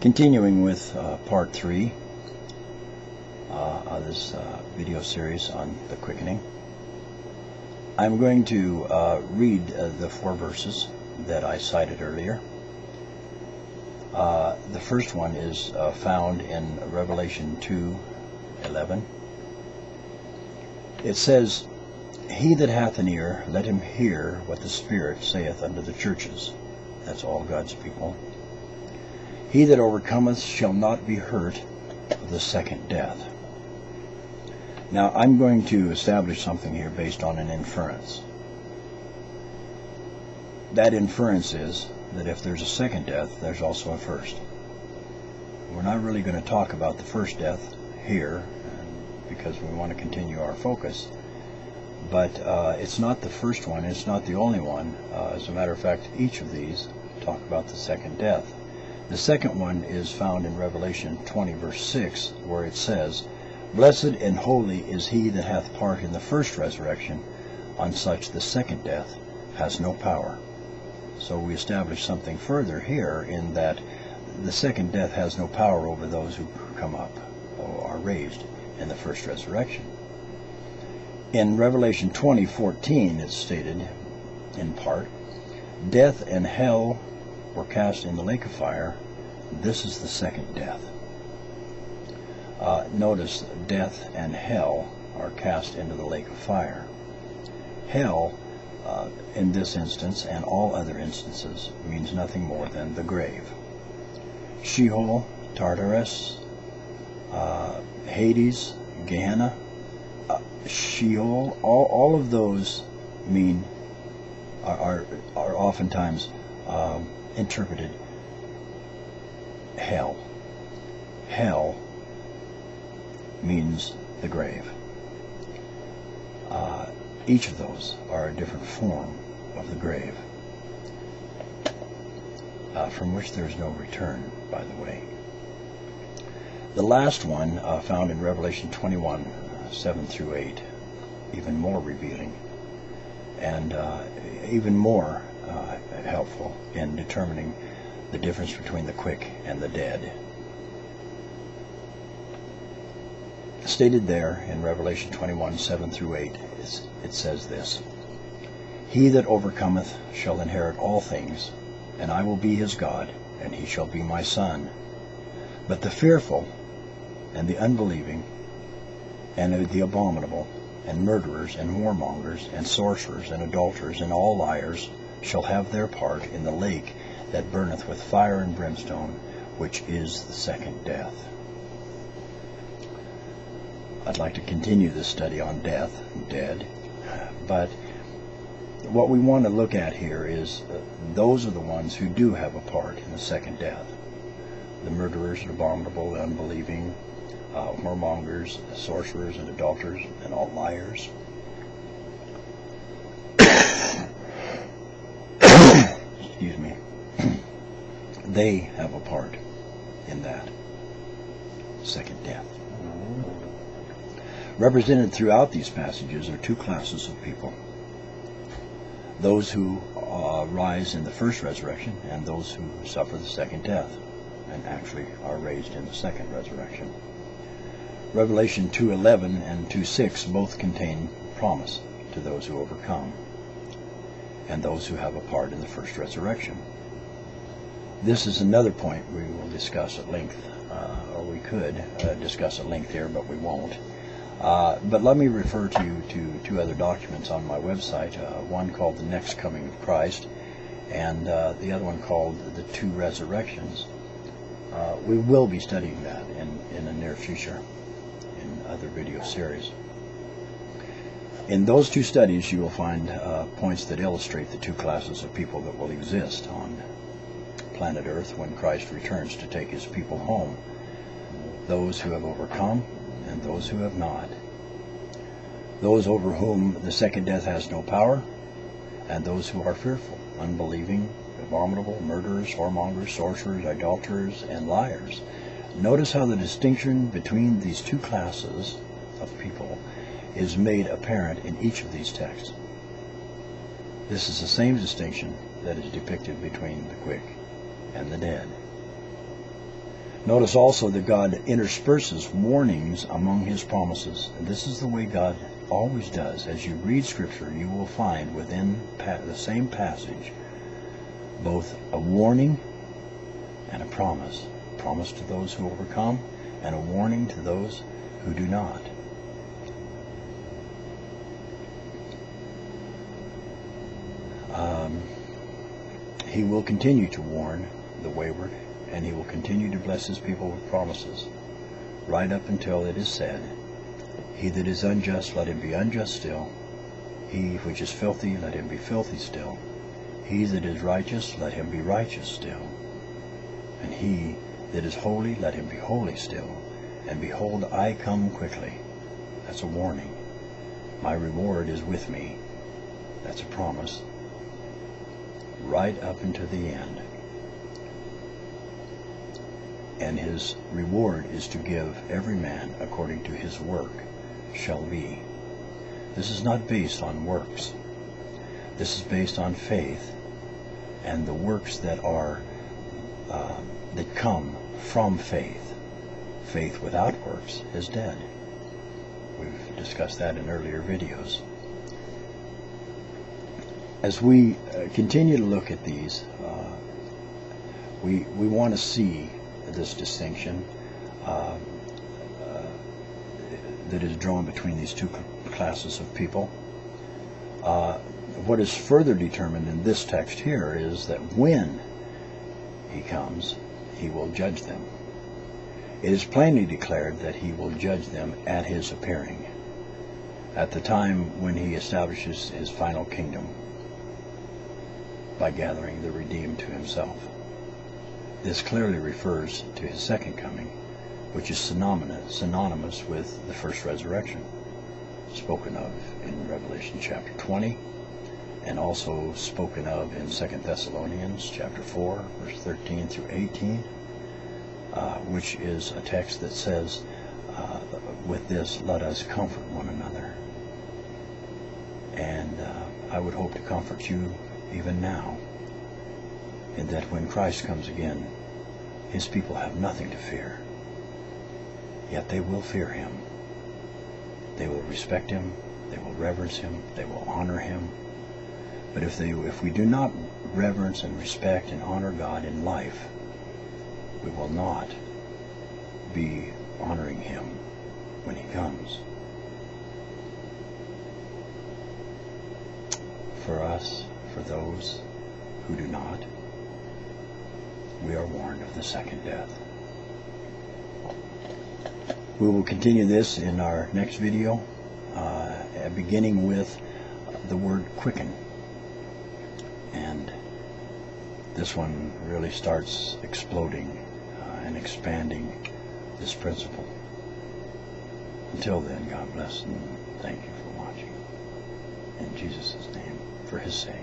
Continuing with part 3 of this video series on the quickening, I'm going to read the 4 verses that I cited earlier. The first one is found in Revelation 2:11. It says, "He that hath an ear, let him hear what the Spirit saith unto the churches." That's all God's people. "He that overcometh shall not be hurt of the second death." Now, I'm going to establish something here based on an inference. That inference is that if there's a second death, there's also a first. We're not really going to talk about the first death here because we want to continue our focus. But it's not the first one, it's not the only one. As a matter of fact, each of these talk about the second death. The second one is found in Revelation 20, verse 6, where it says, "Blessed and holy is he that hath part in the first resurrection. On such the second death has no power." So we establish something further here in that the second death has no power over those who come up or are raised in the first resurrection. In Revelation 20:14, it's stated, in part, "Death and hell were cast in the lake of fire. This is the second death." Notice, death and hell are cast into the lake of fire. Hell, in this instance and all other instances, means nothing more than the grave. Sheol, Tartarus, Hades, Gehenna, Sheol, all of those mean are oftentimes interpreted hell. Hell means the grave. Each of those are a different form of the grave, from which there is no return, by the way. The last one, found in Revelation 21:7-8, even more revealing and even more helpful in determining the difference between the quick and the dead. Stated there in Revelation 21:7-8, it says this, "He that overcometh shall inherit all things, and I will be his God, and he shall be my son. But the fearful, and the unbelieving, and the abominable, and murderers, and warmongers, and sorcerers, and adulterers, and all liars shall have their part in the lake that burneth with fire and brimstone, which is the second death." I'd like to continue this study on death, dead, but what we want to look at here is those are the ones who do have a part in the second death. The murderers, the abominable, the unbelieving, whoremongers, sorcerers, and adulterers, and all liars. Excuse me. They have a part in that second death. Represented throughout these passages are 2 classes of people. Those who rise in the first resurrection and those who suffer the second death and actually are raised in the second resurrection. Revelation 2:11 and 2:6 both contain promise to those who overcome and those who have a part in the first resurrection. This is another point we will discuss at length, or we could discuss at length here, but we won't. But let me refer to you to 2 other documents on my website, one called The Next Coming of Christ, and the other one called The 2 Resurrections. We will be studying that in the near future in other video series. In those 2 studies, you will find points that illustrate the 2 classes of people that will exist on planet Earth when Christ returns to take his people home. Those who have overcome and those who have not. Those over whom the second death has no power, and those who are fearful, unbelieving, abominable, murderers, whoremongers, sorcerers, adulterers, and liars. Notice how the distinction between these 2 classes of people is made apparent in each of these texts. This is the same distinction that is depicted between the quick and the dead. Notice also that God intersperses warnings among his promises. And this is the way God always does. As you read Scripture, you will find within the same passage both a warning and a promise. A promise to those who overcome and a warning to those who do not. He will continue to warn the wayward, and he will continue to bless his people with promises, right up until it is said, he that is unjust, let him be unjust still. He which is filthy, let him be filthy still. He that is righteous, let him be righteous still. And he that is holy, let him be holy still. And behold, I come quickly. That's a warning. My reward is with me. That's a promise. Right up into the end. And his reward is to give every man according to his work shall be. This is not based on works. This is based on faith, and the works that are that come from faith. Faith without works is dead. We've discussed that in earlier videos. As we continue to look at these, we want to see this distinction that is drawn between these two classes of people. What is further determined in this text here is that when he comes, he will judge them. It is plainly declared that he will judge them at his appearing, at the time when he establishes his final kingdom by gathering the redeemed to himself. This clearly refers to his second coming, which is synonymous with the first resurrection, spoken of in Revelation chapter 20, and also spoken of in 2 Thessalonians chapter 4, verse 13 through 18, which is a text that says, with this, let us comfort one another. And I would hope to comfort you even now, in that when Christ comes again, his people have nothing to fear. Yet they will fear him. They will respect him. They will reverence him. They will honor him. But if we do not reverence and respect and honor God in life, we will not be honoring him when he comes. For us, for those who do not, we are warned of the second death. We will continue this in our next video, beginning with the word quicken. And this one really starts exploding and expanding this principle. Until then, God bless and thank you for watching. In Jesus' name, for his sake.